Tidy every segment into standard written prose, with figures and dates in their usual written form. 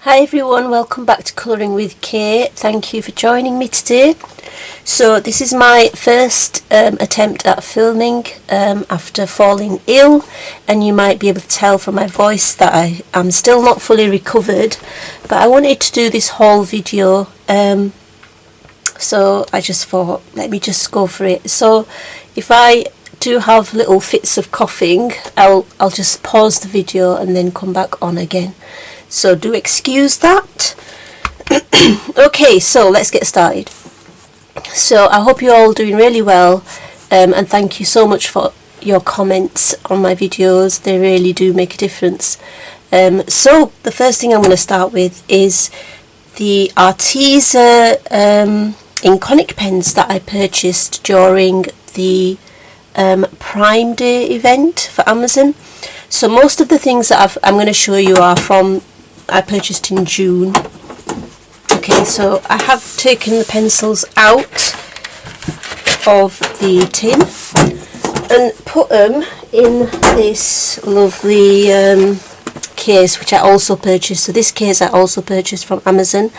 Hi everyone, welcome back to Colouring with Kate. Thank you for joining me today. So this is my first attempt at filming after falling ill, and you might be able to tell from my voice that I am still not fully recovered, but I wanted to do this whole video, so I just thought let me just go for it. So if I do have little fits of coughing, I'll just pause the video and then come back on again. So do excuse that. Okay, so let's get started. So I hope you're all doing really well, and thank you so much for your comments on my videos. They really do make a difference. So the first thing I'm going to start with is the Arteza Iconic pens that I purchased during the Prime Day event for Amazon. So most of the things that I'm going to show you are from I purchased in June. Okay, so I have taken the pencils out of the tin and put them in this lovely case, which I also purchased. So this case I also purchased from Amazon.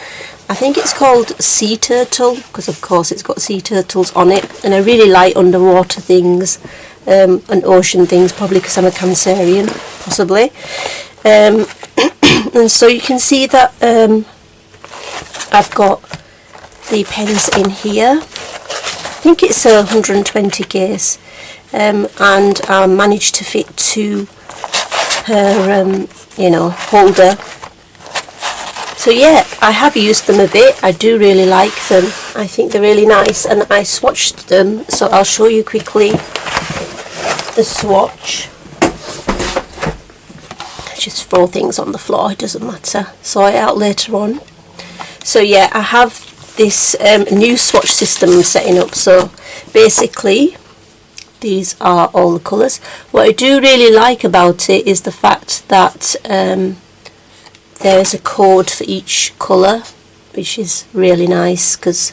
I think it's called Sea Turtle because of course it's got sea turtles on it, and I really like underwater things and ocean things, probably because I'm a Cancerian, possibly. And so you can see that I've got the pens in here. I think it's a 120 case, and I managed to fit two per holder. So yeah, I have used them a bit. I do really like them. I think they're really nice, and I swatched them, so I'll show you quickly the swatch. Just throw things on the floor, it doesn't matter, sort it out later on. So yeah, I have this new swatch system I'm setting up. So basically these are all the colours. What I do really like about it is the fact that there's a code for each colour, which is really nice because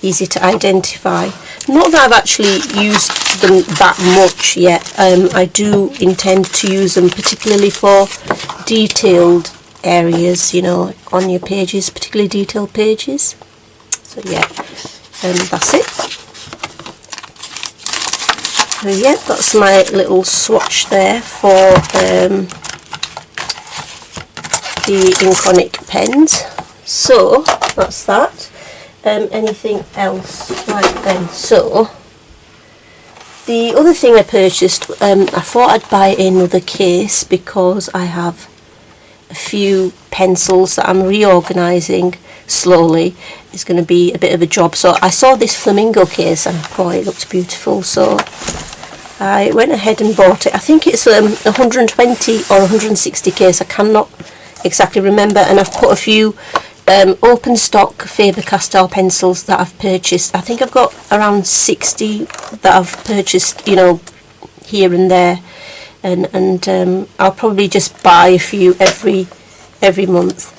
easy to identify. Not that I've actually used them that much yet. I do intend to use them particularly for detailed areas, on your pages, particularly detailed pages. So yeah, that's it. So yeah, that's my little swatch there for the Iconic pens. So that's that. Anything else right then? So the other thing I purchased, I thought I'd buy another case because I have a few pencils that I'm reorganising slowly. It's going to be a bit of a job. So I saw this Flamingo case and I thought it looked beautiful, so I went ahead and bought it. I think it's 120 or 160 case, I cannot exactly remember, and I've put a few open stock Faber-Castell pencils that I've purchased. I think I've got around 60 that I've purchased, here and there, and I'll probably just buy a few every month.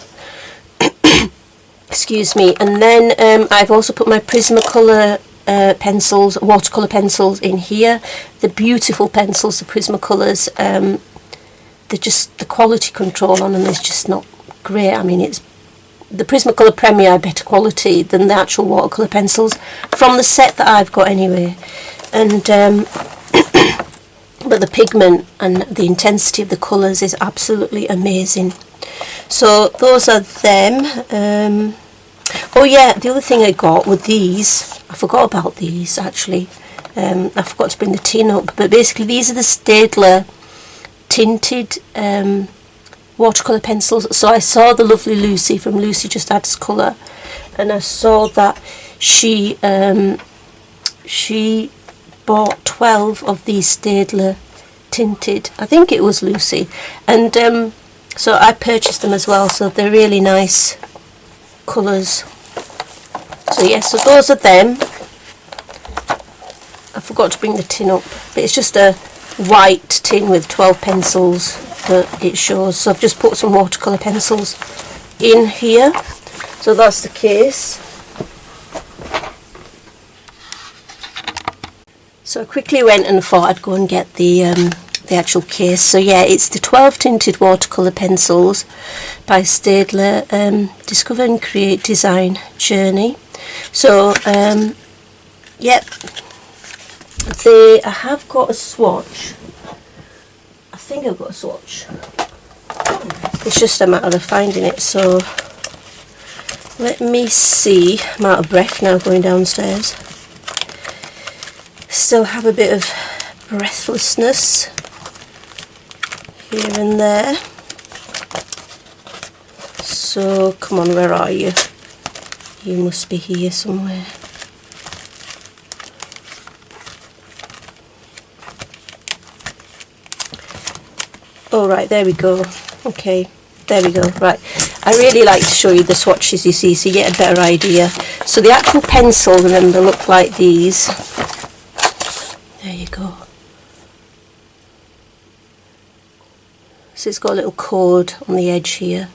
Excuse me. And then I've also put my Prismacolor pencils, watercolor pencils in here. The beautiful pencils, the Prismacolors. They're just, the quality control on them is just not great. I mean, it's the Prismacolor Premier are better quality than the actual watercolour pencils from the set that I've got anyway, and but the pigment and the intensity of the colours is absolutely amazing. So those are them. Oh yeah, the other thing I got were these. I forgot about these actually. I forgot to bring the tin up, but basically these are the Staedtler tinted watercolour pencils. So I saw the lovely Lucy from Lucy Just Adds Colour, and I saw that she bought 12 of these Staedtler tinted. I think it was Lucy, and so I purchased them as well. So they're really nice colours. So yeah, so those are them. I forgot to bring the tin up, but it's just a white tin with 12 pencils that it shows. So I've just put some watercolour pencils in here. So that's the case. So I quickly went and thought I'd go and get the the actual case. So yeah, it's the 12 tinted watercolor pencils by Staedtler, Discover and Create Design Journey. So yep, I have got a swatch. I think I've got a swatch. It's just a matter of finding it. So let me see. I'm out of breath now going downstairs. Still have a bit of breathlessness here and there. So come on, where are you? You must be here somewhere. Oh right, there we go. Okay, there we go. Right, I really like to show you the swatches, you see, so you get a better idea. So the actual pencil, remember, look like these. There you go. So it's got a little code on the edge here.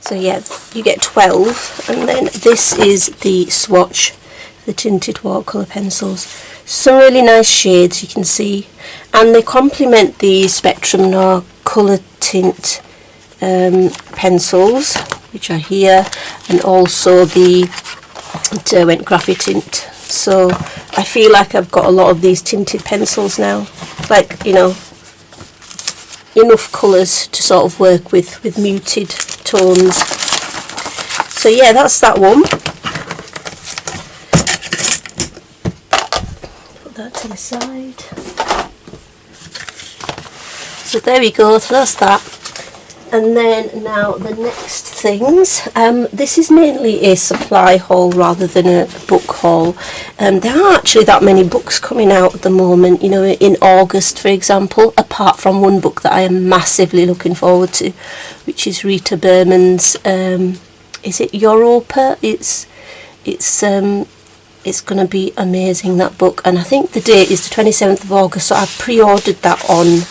So yeah, you get 12, and then this is the swatch, the tinted watercolour pencils. Some really nice shades you can see, and they complement the Spectrum Noir colour tint pencils, which are here, and also the Derwent Graphite tint. So I feel like I've got a lot of these tinted pencils now, like, you know, enough colours to sort of work with muted tones. So yeah, that's that one. Put that to the side. So there we go, so that's that. And then now the next things, this is mainly a supply haul rather than a book haul. There aren't actually that many books coming out at the moment, you know, in August for example, apart from one book that I am massively looking forward to, which is Rita Berman's, is it Europa? It's going to be amazing, that book, and I think the date is the 27th of August, so I've pre-ordered that on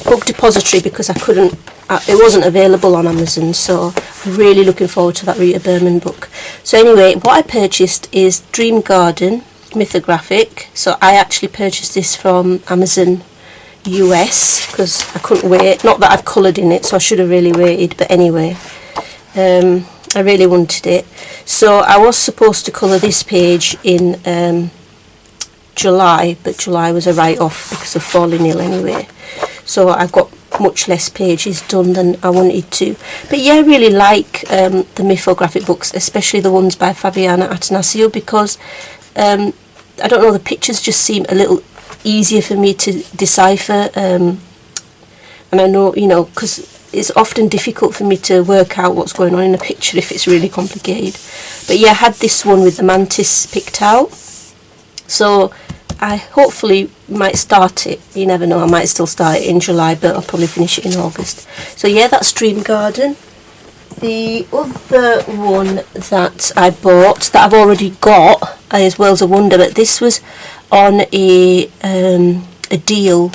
Book Depository because I couldn't, it wasn't available on Amazon, so I'm really looking forward to that Rita Berman book. So anyway, what I purchased is Dream Garden Mythographic. So I actually purchased this from Amazon US because I couldn't wait, not that I've coloured in it, so I should have really waited, but anyway, I really wanted it. So I was supposed to colour this page in July, but July was a write-off because of falling ill anyway, so I've got much less pages done than I wanted to. But yeah, I really like the mythographic books, especially the ones by Fabiana Attanasio, because I don't know, the pictures just seem a little easier for me to decipher, and I know, you know, because it's often difficult for me to work out what's going on in a picture if it's really complicated. But yeah, I had this one with the mantis picked out, so I hopefully might start it, you never know, I might still start it in July, but I'll probably finish it in August. So yeah, that's Dream Garden. The other one that I bought, that I've already got, is Worlds of Wonder, but this was on a deal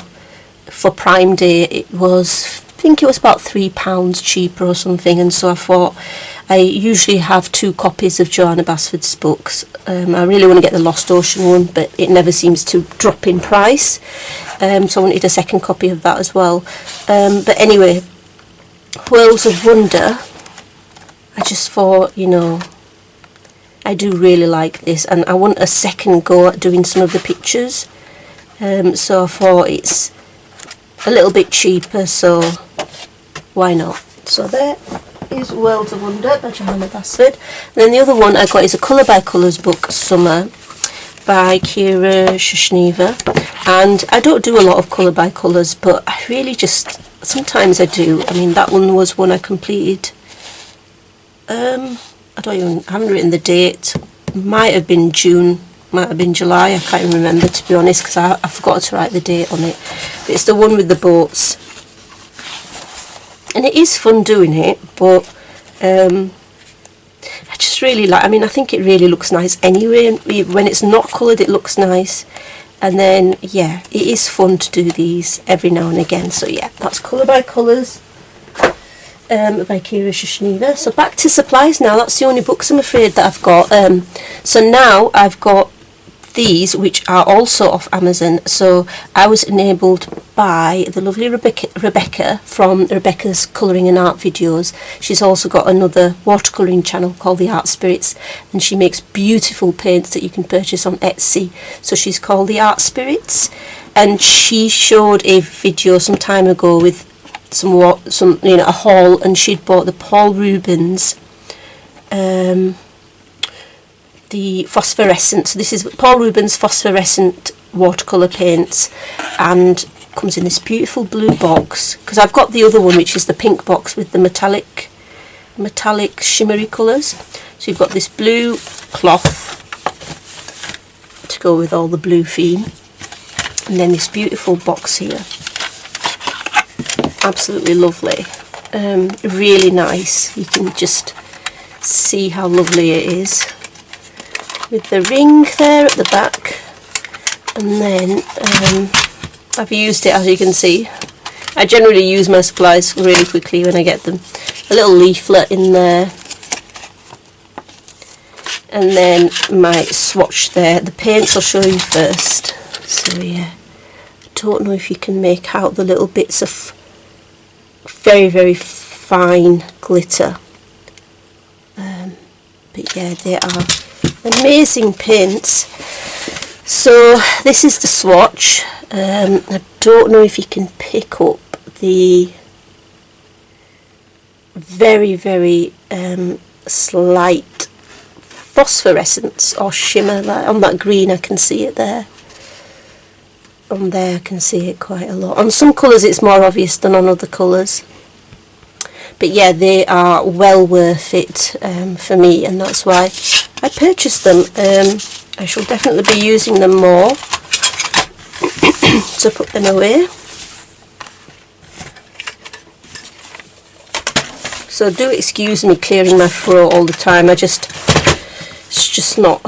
for Prime Day. It was, I think it was about £3 cheaper or something, and so I thought, I usually have 2 copies of Joanna Basford's books. I really want to get the Lost Ocean one, but it never seems to drop in price, so I wanted a second copy of that as well. But anyway, Worlds of Wonder, I just thought, you know, I do really like this, and I want a second go at doing some of the pictures, so I thought it's a little bit cheaper, so why not? So there is Worlds of Wonder by Joanna Basford. And then the other one I got is a Colour by Colours book, Summer, by Kira Shushneva. And I don't do a lot of Colour by Colours, but I really just, sometimes I do. I mean, that one was one I completed, I haven't written the date, might have been June, might have been July, I can't even remember, to be honest, because I forgot to write the date on it. But it's the one with the boats. And it is fun doing it, but I just really like, I mean, I think it really looks nice anyway, and when it's not coloured it looks nice. And then, yeah, it is fun to do these every now and again. So yeah, that's Colour by Colours by Kira Shushneva. So back to supplies now. That's the only books I'm afraid that I've got. So now I've got these, which are also off Amazon. So I was enabled by the lovely Rebecca from Rebecca's Colouring and Art videos. She's also got another watercolouring channel called The Art Spirits, and she makes beautiful paints that you can purchase on Etsy. So she's called The Art Spirits, and she showed a video some time ago with some a haul, and she'd bought the Paul Rubens the Phosphorescent. So this is Paul Rubens Phosphorescent watercolour paints, and comes in this beautiful blue box, because I've got the other one which is the pink box with the metallic shimmery colours. So you've got this blue cloth to go with all the blue theme, and then this beautiful box here. Absolutely lovely, really nice. You can just see how lovely it is, with the ring there at the back. And then I've used it, as you can see. I generally use my supplies really quickly when I get them. A little leaflet in there, and then my swatch there. The paints I'll show you first. So yeah, I don't know if you can make out the little bits of very, very fine glitter, but yeah, they are amazing paints. So this is the swatch. I don't know if you can pick up the very, very slight phosphorescence or shimmer on that green. I can see it there. On there I can see it quite a lot. On some colours it's more obvious than on other colours. But yeah, they are well worth it for me, and that's why I purchased them. I shall definitely be using them more. So put them away. So do excuse me clearing my throat all the time. It's just not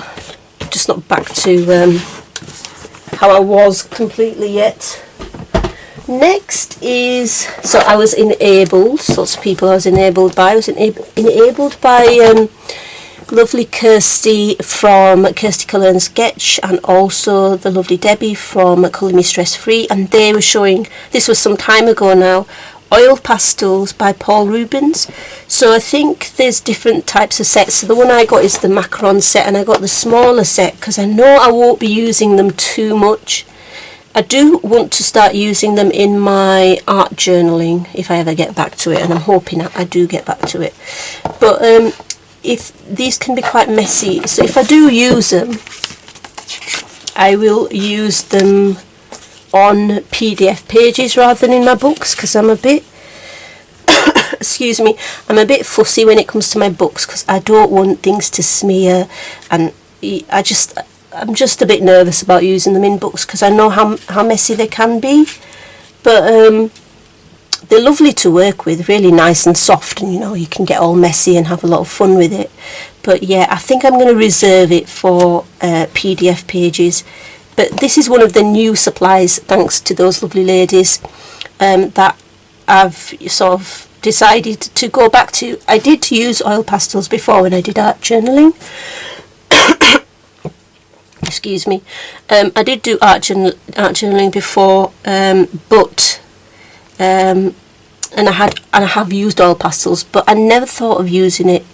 back to how I was completely yet. Next is, so I was enabled, lots of people I was enabled by. I was enabled by lovely Kirsty from Kirsty Colour and Sketch, and also the lovely Debbie from Colour Me Stress Free, and they were showing, this was some time ago now, oil pastels by Paul Rubens. So I think there's different types of sets. So the one I got is the Macaron set, and I got the smaller set because I know I won't be using them too much. I do want to start using them in my art journaling if I ever get back to it, and I'm hoping I do get back to it. But if these can be quite messy, so if I do use them, I will use them on PDF pages rather than in my books, because I'm a bit excuse me, I'm a bit fussy when it comes to my books, because I don't want things to smear, and I'm just a bit nervous about using them in books because I know how messy they can be. But they're lovely to work with, really nice and soft, and you can get all messy and have a lot of fun with it. But yeah, I think I'm going to reserve it for PDF pages. But this is one of the new supplies, thanks to those lovely ladies, that I've sort of decided to go back to. I did use oil pastels before when I did art journaling. Excuse me. I did do art journaling before, and I have used oil pastels, but I never thought of using it,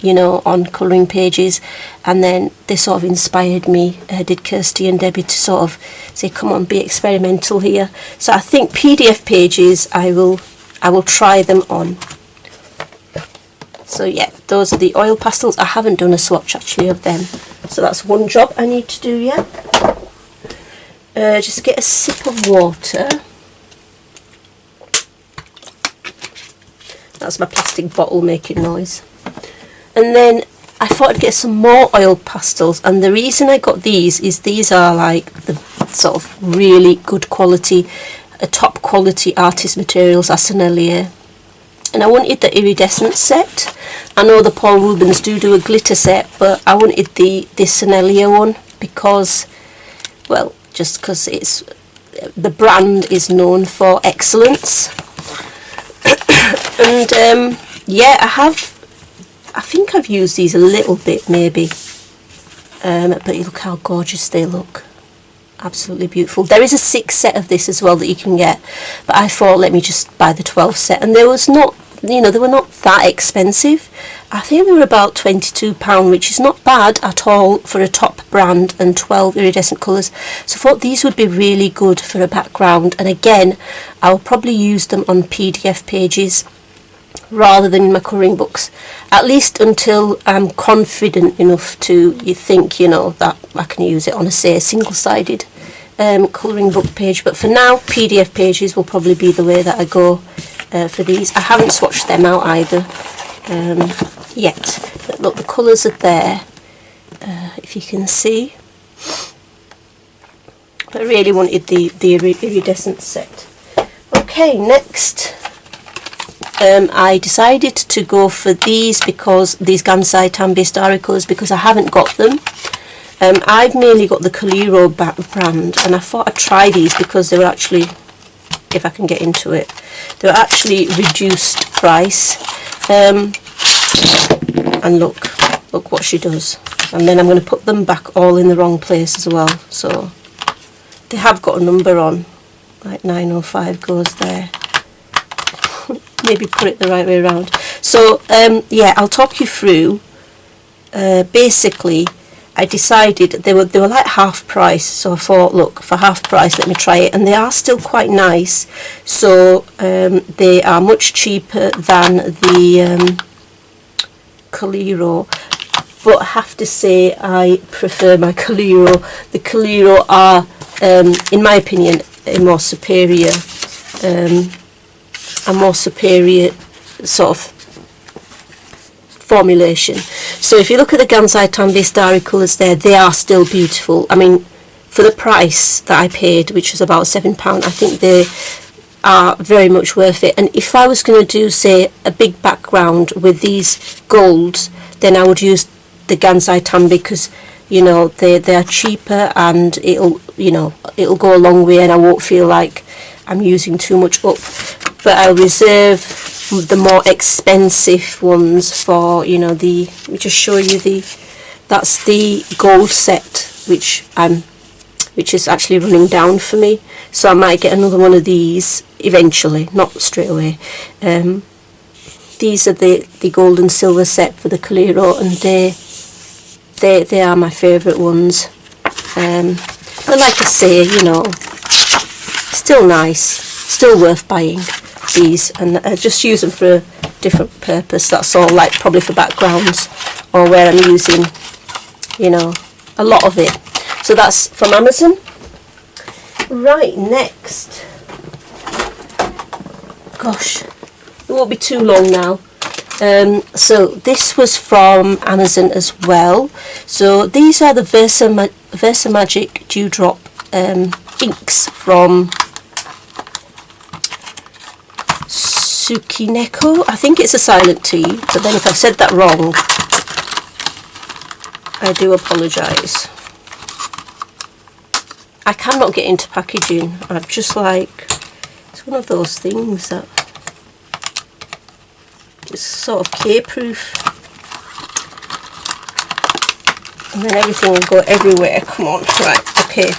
on colouring pages. And then they sort of inspired me, did Kirsty and Debbie, to sort of say, come on, be experimental here. So I think PDF pages, I will try them on. So yeah, those are the oil pastels. I haven't done a swatch actually of them, so that's one job I need to do yet. Just get a sip of water. That's my plastic bottle making noise. And then I thought I'd get some more oil pastels, and the reason I got these is these are like the sort of really good quality, top quality artist materials, Acrylic. And I wanted the iridescent set. I know the Paul Rubens do a glitter set, but I wanted this Acrylic one because, well, just because the brand is known for excellence. And yeah, I think I've used these a little bit maybe, but look how gorgeous they look. absolutely beautiful. There is a 6 set of this as well that you can get, but I thought let me just buy the 12 set, and there was not, you know, they were not that expensive. I think they were about £22, which is not bad at all for a top brand, and 12 iridescent colours. So I thought these would be really good for a background, and again I'll probably use them on PDF pages rather than in my colouring books, at least until I'm confident enough to think, you know, that I can use it on a, say, a single-sided colouring book page. But for now, PDF pages will probably be the way that I go for these. I haven't swatched them out either yet, but look, the colours are there, if you can see. But I really wanted the iridescent set. Okay, next I decided to go for these, because these Gansai Tambi Starry colours, because I haven't got them. I've mainly got the Coliro brand, and I thought I'd try these because they were actually, if I can get into it, they were actually reduced price. And look what she does. And then I'm going to put them back all in the wrong place as well. So they have got a number on, like 905 goes there. Maybe put it the right way around. So yeah, I'll talk you through. Basically, I decided they were like half price, so I thought, look, for half price, let me try it, and they are still quite nice. So they are much cheaper than the Coliro, but I have to say I prefer my Coliro. The Coliro are, in my opinion, a more superior sort of formulation. So if you look at the Gansai Tambi Starry colours there, they are still beautiful. I mean, for the price that I paid, which was about £7, I think they are very much worth it. And if I was going to do, say, a big background with these golds, then I would use the Gansai Tambi, because, you know, they are cheaper, and it'll go a long way, and I won't feel like I'm using too much up. But I'll reserve the more expensive ones for, you know, let me just show you that's the gold set, which is actually running down for me. So I might get another one of these eventually, not straight away. These are the gold and silver set for the Coliro, and they are my favourite ones. But like I say, you know, still nice, still worth buying these, and I just use them for a different purpose, that's all, like probably for backgrounds, or where I'm using, you know, a lot of it. So that's from Amazon. Right, next, gosh, it won't be too long now. So this was from Amazon as well. So these are the Versamagic Dewdrop inks from Tsukineko. I think it's a silent T, but then if I've said that wrong, I do apologise. I cannot get into packaging. I'm just like, it's one of those things that is sort of K-proof, and then everything will go everywhere. Come on, right, okay.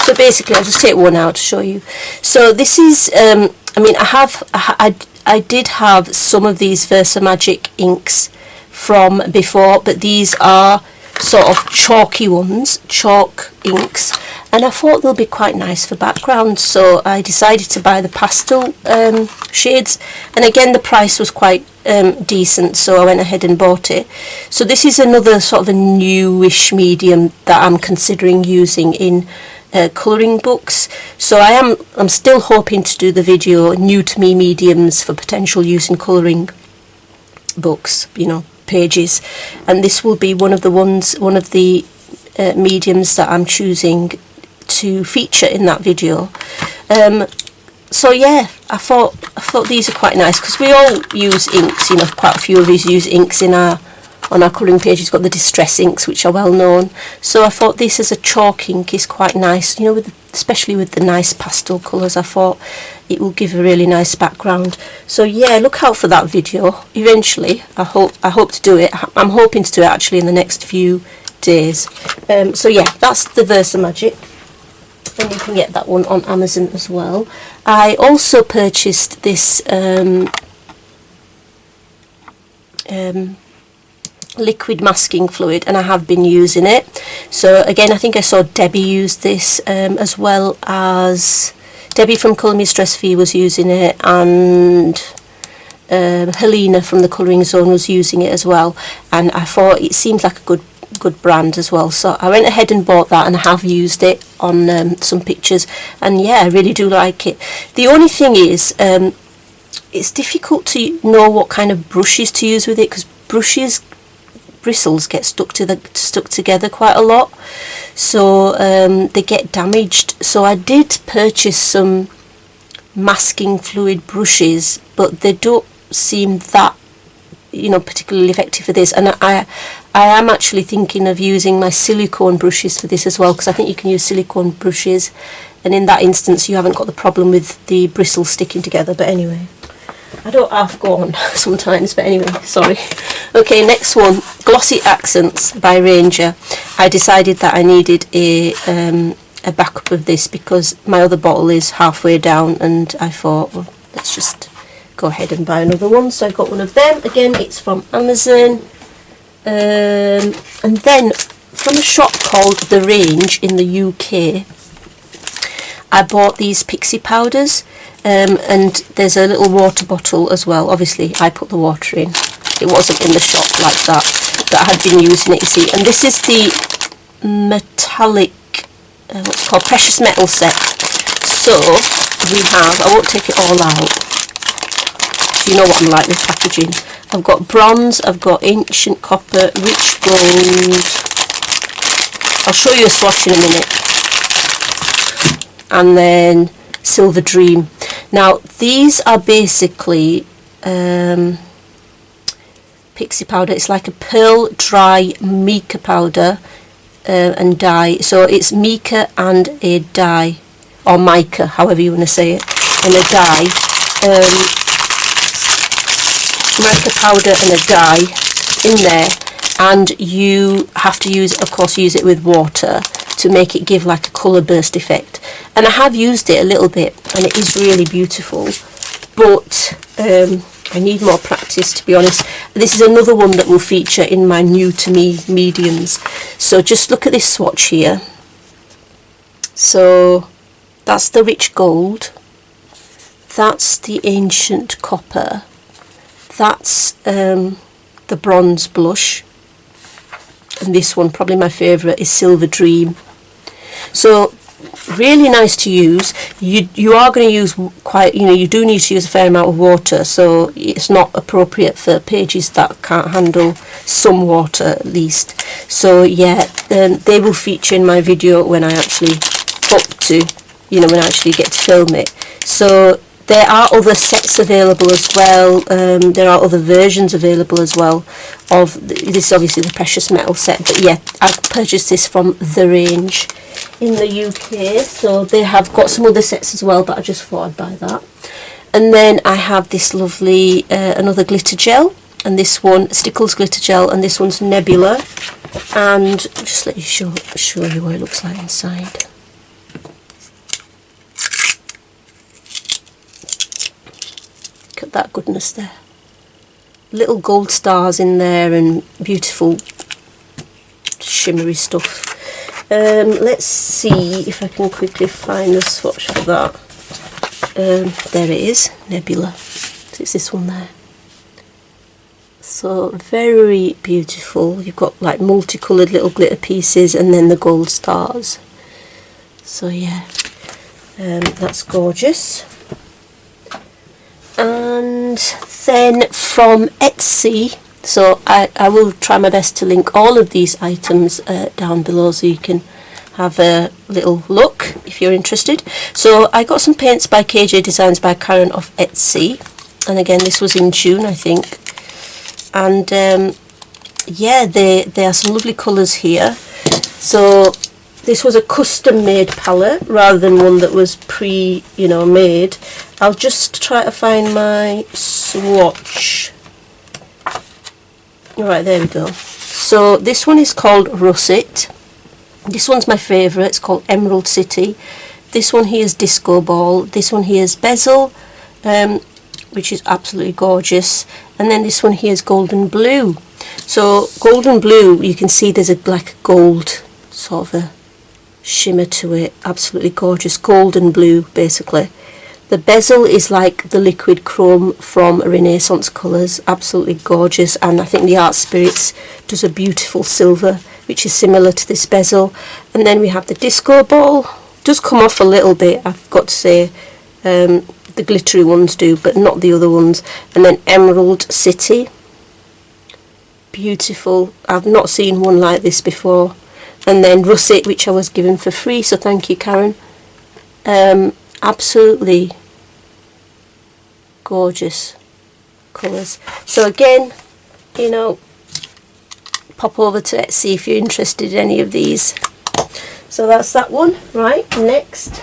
So basically, I'll just take one out to show you. So this is, I mean, I did have some of these Versamagic inks from before, but these are sort of chalky ones, chalk inks, and I thought they'll be quite nice for background, so I decided to buy the pastel shades, and again the price was quite decent, so I went ahead and bought it. So this is another sort of a newish medium that I'm considering using in colouring books. So I'm still hoping to do the video new to me mediums for potential use in colouring books, you know, pages, and this will be one of the mediums that I'm choosing to feature in that video. So yeah, I thought these are quite nice, because we all use inks, you know, quite a few of us use inks on our colouring pages. Got the distress inks, which are well known, so I thought this as a chalk ink is quite nice, you know, especially with the nice pastel colours. I thought it will give a really nice background. So yeah, look out for that video eventually. I hope to do it. I'm hoping to do it actually in the next few days. So yeah, that's the Versamagic. and you can get that one on Amazon as well. I also purchased this liquid masking fluid, and I have been using it. So again, I think I saw Debbie use this, as well as Debbie from Colour Me Stress Free was using it, and Helena from the Colouring Zone was using it as well, and I thought it seemed like a good brand as well, so I went ahead and bought that, and I have used it on some pictures, and yeah, I really do like it. The only thing is, it's difficult to know what kind of brushes to use with it, because bristles get stuck together quite a lot, so they get damaged. So I did purchase some masking fluid brushes, but they don't seem that, you know, particularly effective for this, and I am actually thinking of using my silicone brushes for this as well, because I think you can use silicone brushes, and in that instance you haven't got the problem with the bristles sticking together. But anyway, I don't half go on sometimes, but anyway, sorry. Okay, next one, Glossy Accents by Ranger. I decided that I needed a backup of this because my other bottle is halfway down, and I thought, well, let's just go ahead and buy another one. So I got one of them. Again, it's from Amazon, and then from a shop called The Range in the UK, I bought these Pixie Powders, and there's a little water bottle as well. Obviously I put the water in, it wasn't in the shop like that, but I had been using it, you see. And this is the metallic, what's it called, Precious Metal set. So we have, I won't take it all out, you know what I'm like with packaging. I've got bronze, I've got ancient copper, rich gold, I'll show you a swatch in a minute, and then silver dream. Now these are basically Pixie powder. It's like a pearl dry mica powder and dye. So it's mica and a dye, or mica, however you want to say it, and a dye. Mica powder and a dye in there, and you have to use it with water to make it give like a colour burst effect. And I have used it a little bit, and it is really beautiful, but I need more practice, to be honest. This is another one that will feature in my new to me mediums. So just look at this swatch here. So that's the rich gold, that's the ancient copper, that's the bronze blush, and this one, probably my favourite, is Silver Dream. So really nice to use. You are going to use quite, you do need to use a fair amount of water, so it's not appropriate for pages that can't handle some water at least. So yeah, they will feature in my video when I actually when I actually get to film it. So there are other sets available as well. There are other versions available as well of this. Is obviously the Precious Metal set, but yeah, I've purchased this from The Range in the UK. So they have got some other sets as well, but I just thought I'd buy that. And then I have this lovely another glitter gel, and this one Stickles Glitter Gel, and this one's Nebula. And just let you show you what it looks like inside. Look at that goodness there. Little gold stars in there and beautiful shimmery stuff. Let's see if I can quickly find the swatch for that. There it is, Nebula. So it's this one there. So very beautiful. You've got like multicoloured little glitter pieces and then the gold stars. So yeah, that's gorgeous. And then from Etsy, so I will try my best to link all of these items down below so you can have a little look if you're interested. So I got some paints by KJ Designs by Karen off Etsy, and again this was in June I think, and yeah, there are some lovely colours here. So this was a custom made palette rather than one that was made. I'll just try to find my swatch. Alright, there we go. So this one is called Russet, This one's my favourite, it's called Emerald City. This one here is Disco Ball. This one here is Bezel, which is absolutely gorgeous. And then this one here is Golden Blue. So Golden Blue, you can see there's a like gold sort of a shimmer to it. Absolutely gorgeous. Golden blue, basically. The bezel is like the liquid chrome from Renaissance Colours. Absolutely gorgeous. And I think the Art Spirits does a beautiful silver, which is similar to this bezel. And then we have the Disco Ball. Does come off a little bit, I've got to say. The glittery ones do, but not the other ones. And then Emerald City. Beautiful. I've not seen one like this before. And then Russet, which I was given for free, so thank you, Karen. Absolutely gorgeous colours. So again, you know, pop over to Etsy if you're interested in any of these. So that's that one. Right, next.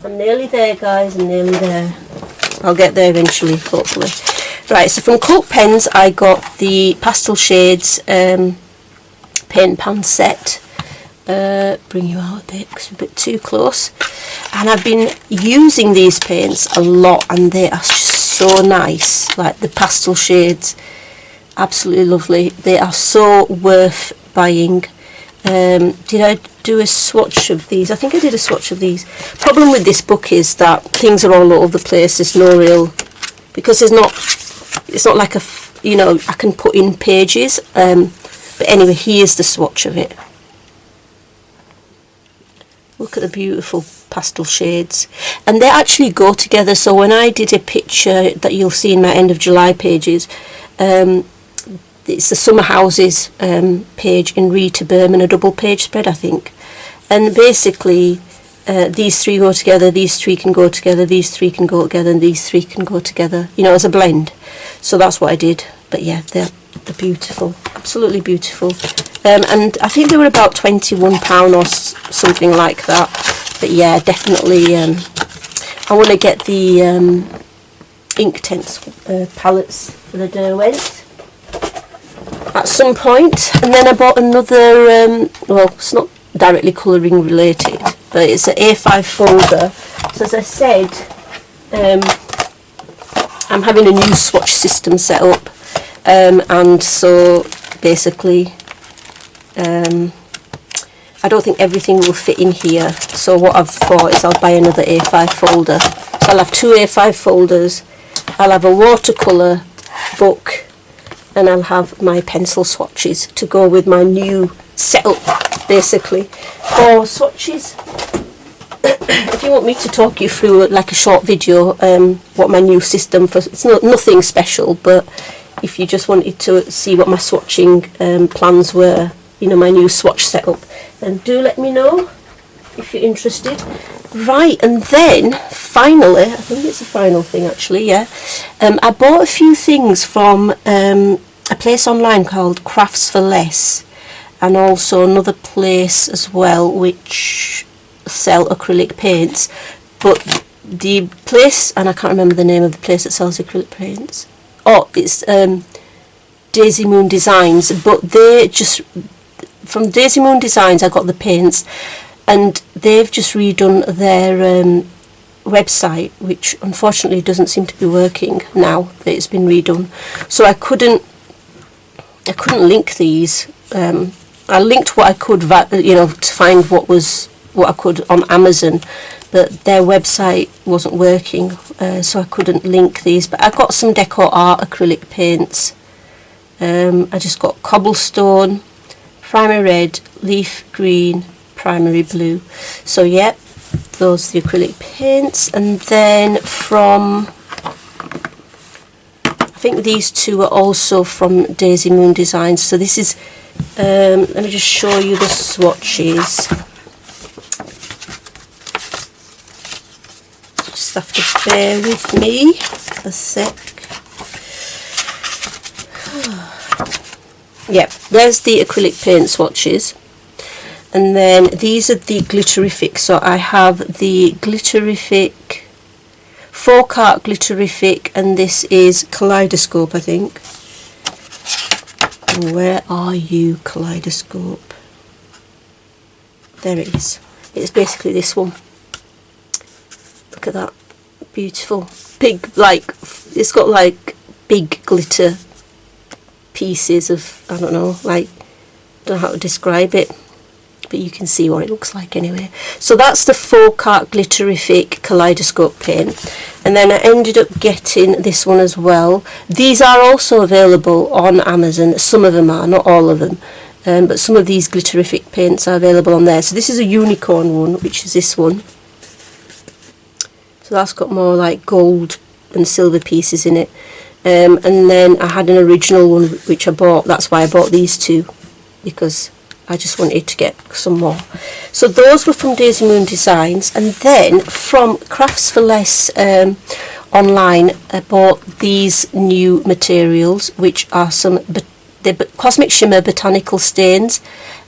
I'm nearly there, guys, I'm nearly there. I'll get there eventually, hopefully. Right, so from Coke Pens I got the Pastel Shades paint pan set. Bring you out a bit because we're a bit too close. And I've been using these paints a lot and they are just so nice. Like the Pastel Shades, absolutely lovely. They are so worth buying. Did I do a swatch of these? I think I did a swatch of these. Problem with this book is that things are all over the place. There's no real, because it's not like a, you know, I can put in pages. But anyway, here's the swatch of it. Look at the beautiful pastel shades, and they actually go together. So when I did a picture that you'll see in my end of July pages, it's the Summer Houses page in Rita Berman, a double page spread, I think. And basically, these three go together, these three can go together, these three can go together, and these three can go together, you know, as a blend. So that's what I did. But yeah, they're beautiful, absolutely beautiful. And I think they were about £21 or something like that. But yeah, definitely, I want to get the Inktense palettes for the day I went at some point. And then I bought another, well, it's not directly colouring related, but it's an A5 folder. So as I said, I'm having a new swatch system set up, and so basically I don't think everything will fit in here, so what I've thought is I'll buy another A5 folder. So I'll have two A5 folders, I'll have a watercolour book, and I'll have my pencil swatches to go with my new setup, basically. For swatches, if you want me to talk you through like a short video, what my new system for, it's nothing special, but if you just wanted to see what my swatching plans were, you know, my new swatch setup, then do let me know if you're interested. Right, and then finally, I think it's a final thing actually, yeah, I bought a few things from a place online called Crafts for Less, and also another place as well which sell acrylic paints. But the place, and I can't remember the name of the place that sells acrylic paints, oh, it's Daisy Moon Designs, but they just, from Daisy Moon Designs I got the paints, and they've just redone their website, which unfortunately doesn't seem to be working now that it's been redone. So I couldn't link these. I linked what I could, you know, to find what I could on Amazon, but their website wasn't working, so I couldn't link these. But I got some Deco Art acrylic paints. I just got Cobblestone, Primary Red, Leaf Green, Primary Blue. So yeah, those are the acrylic paints. And then from, I think these two are also from Daisy Moon Designs. So this is, let me just show you the swatches. Just have to bear with me a sec. Yep, there's the acrylic paint swatches, and then these are the Glitterific. So I have the Glitterific, 4-cart Glitterific, and this is Kaleidoscope, I think. Where are you, Kaleidoscope? There it is. It's basically this one. Look at that. Beautiful. Big, like, it's got like big glitter pieces of, I don't know, like, don't know how to describe it, but you can see what it looks like anyway. So that's the Folk Art Glitterific Kaleidoscope paint. And then I ended up getting this one as well. These are also available on Amazon. Some of them are, not all of them. But some of these glitterific paints are available on there. So this is a unicorn one, which is this one. So that's got more like gold and silver pieces in it. And then I had an original one which I bought. That's why I bought these two, because I just wanted to get some more. So those were from Daisy Moon Designs. And then from Crafts for Less online, I bought these new materials, which are some the Cosmic Shimmer Botanical stains.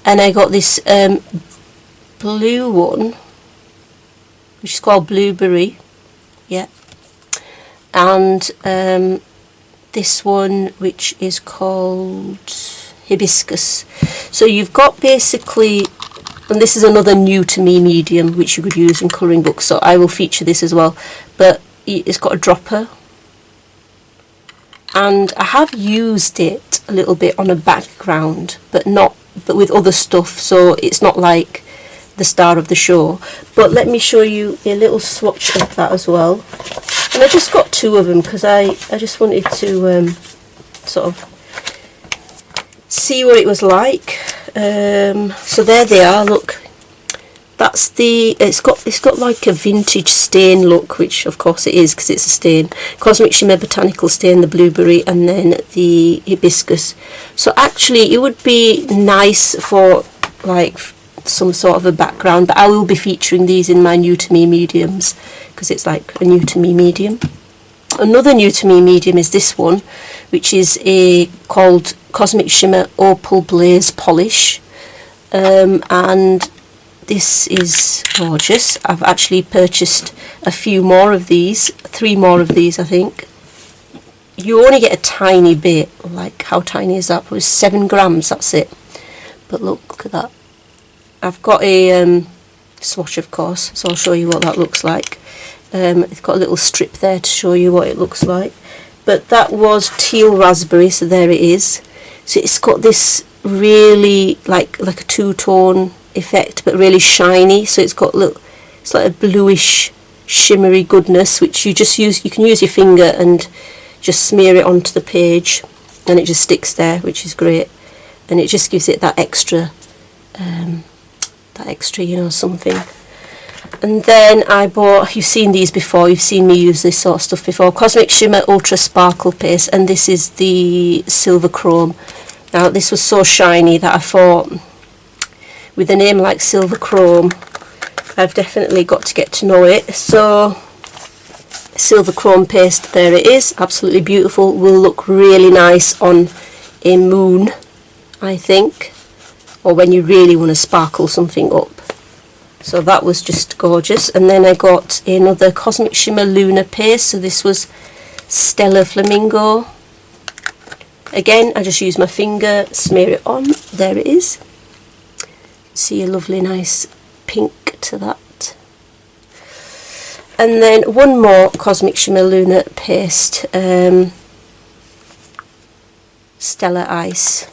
And I got this blue one, which is called Blueberry. Yeah. And this one, which is called Hibiscus. So you've got basically, and this is another new to me medium which you could use in colouring books, so I will feature this as well, but it's got a dropper, and I have used it a little bit on a background, but with other stuff, so it's not like the star of the show. But let me show you a little swatch of that as well. And I just got two of them because I just wanted to sort of see what it was like. So there they are. Look, that's the. It's got like a vintage stain look, which of course it is because it's a stain. Cosmic Shimmer Botanical stain, the blueberry, and then the hibiscus. So actually, it would be nice for like some sort of a background, but I will be featuring these in my new to me mediums because it's like a new to me medium. Another new to me medium is this one, which is called Cosmic Shimmer Opal Blaze Polish, and this is gorgeous. I've actually purchased a few more of these, 3 more of these I think. You only get a tiny bit, like how tiny is that? It was 7 grams, that's it. But look at that. I've got a swatch of course, so I'll show you what that looks like. It's got a little strip there to show you what it looks like. But that was Teal Raspberry, so there it is. So it's got this really like a two-tone effect, but really shiny. So it's got it's like a bluish shimmery goodness, which you can use your finger and just smear it onto the page, and it just sticks there, which is great. And it just gives it that extra you know, something. And then I bought, you've seen these before, you've seen me use this sort of stuff before, Cosmic Shimmer Ultra Sparkle Paste, and this is the Silver Chrome. Now this was so shiny that I thought, with a name like Silver Chrome, I've definitely got to get to know it. So Silver Chrome paste, there it is, absolutely beautiful, will look really nice on a moon, I think, or when you really want to sparkle something up. So that was just gorgeous. And then I got another Cosmic Shimmer Lunar paste. So this was Stellar Flamingo. Again, I just use my finger, smear it on. There it is. See a lovely nice pink to that. And then one more Cosmic Shimmer Lunar paste, Stellar Ice.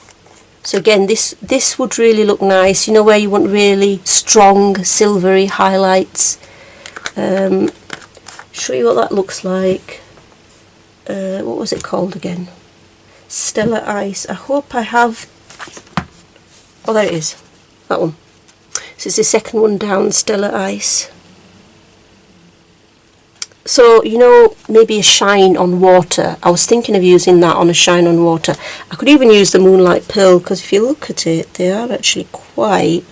So again, this would really look nice, you know, where you want really strong silvery highlights. Show you what that looks like. What was it called again? Stellar Ice. I hope I have. Oh, there it is. That one. So it's the second one down, Stellar Ice. So, you know, maybe a shine on water. I was thinking of using that on a shine on water. I could even use the Moonlight Pearl, because if you look at it, they are actually quite,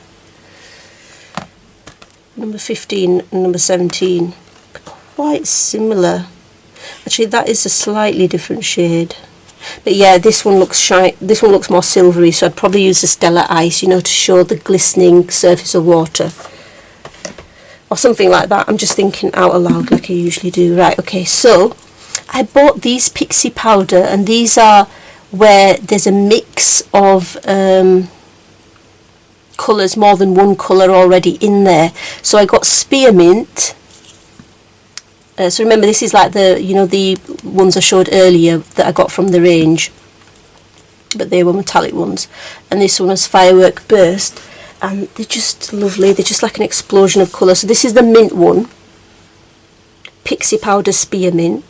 number 15 and number 17, quite similar. Actually, that is a slightly different shade. But yeah, this one looks this one looks more silvery, so I'd probably use the Stellar Ice, you know, to show the glistening surface of water. Or something like that. I'm just thinking out aloud like I usually do. Right, okay, so I bought these Pixie Powder, and these are where there's a mix of colours, more than one colour already in there. So I got spearmint. So remember, this is like the, you know, the ones I showed earlier that I got from the range, but they were metallic ones. And this one was Firework Burst, and they're just lovely. They're just like an explosion of colour. So this is the mint one, Pixie Powder Spearmint.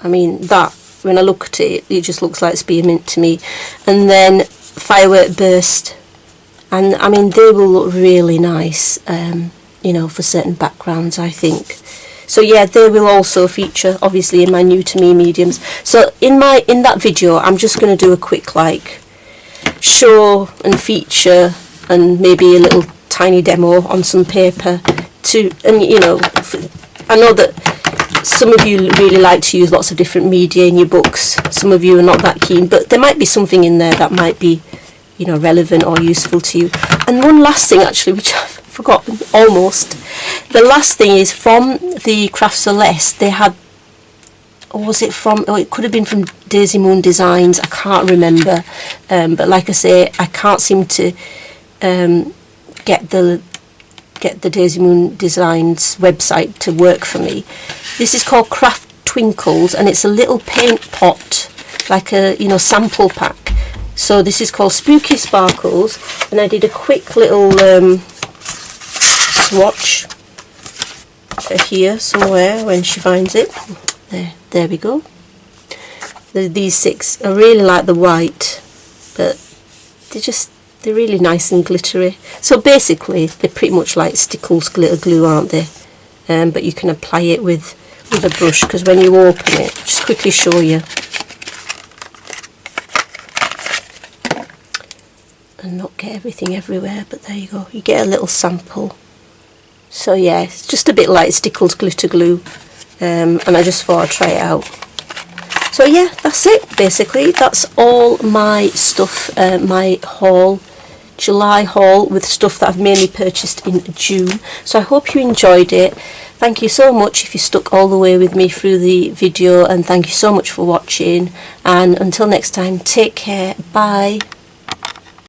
I mean, that, when I look at it, it just looks like spearmint to me. And then Firework Burst, and I mean, they will look really nice, you know, for certain backgrounds, I think. So yeah, they will also feature obviously in my new to me mediums. So in that video, I'm just going to do a quick like show and feature and maybe a little tiny demo on some paper to, and you know, I know that some of you really like to use lots of different media in your books. Some of you are not that keen, but there might be something in there that might be, you know, relevant or useful to you. And one last thing actually, which I've forgotten almost. The last thing is from the Craft Celeste. They had, or was it from, oh, it could have been from Daisy Moon Designs, I can't remember, but like I say, I can't seem to get the Daisy Moon Designs website to work for me. This is called Craft Twinkles, and it's a little paint pot, like a, you know, sample pack. So this is called Spooky Sparkles, and I did a quick little swatch here somewhere when she finds it. There we go. These 6, I really like the white, but they're really nice and glittery. So basically they're pretty much like Stickles glitter glue, aren't they? But you can apply it with a brush, because when you open it, just quickly show you, and not get everything everywhere, but there you go, you get a little sample. So yeah, it's just a bit like Stickles glitter glue, and I just thought I'd try it out. So yeah, that's it basically. That's all my stuff, my haul, July haul, with stuff that I've mainly purchased in June. So I hope you enjoyed it. Thank you so much if you stuck all the way with me through the video, and thank you so much for watching, and until next time, take care, bye.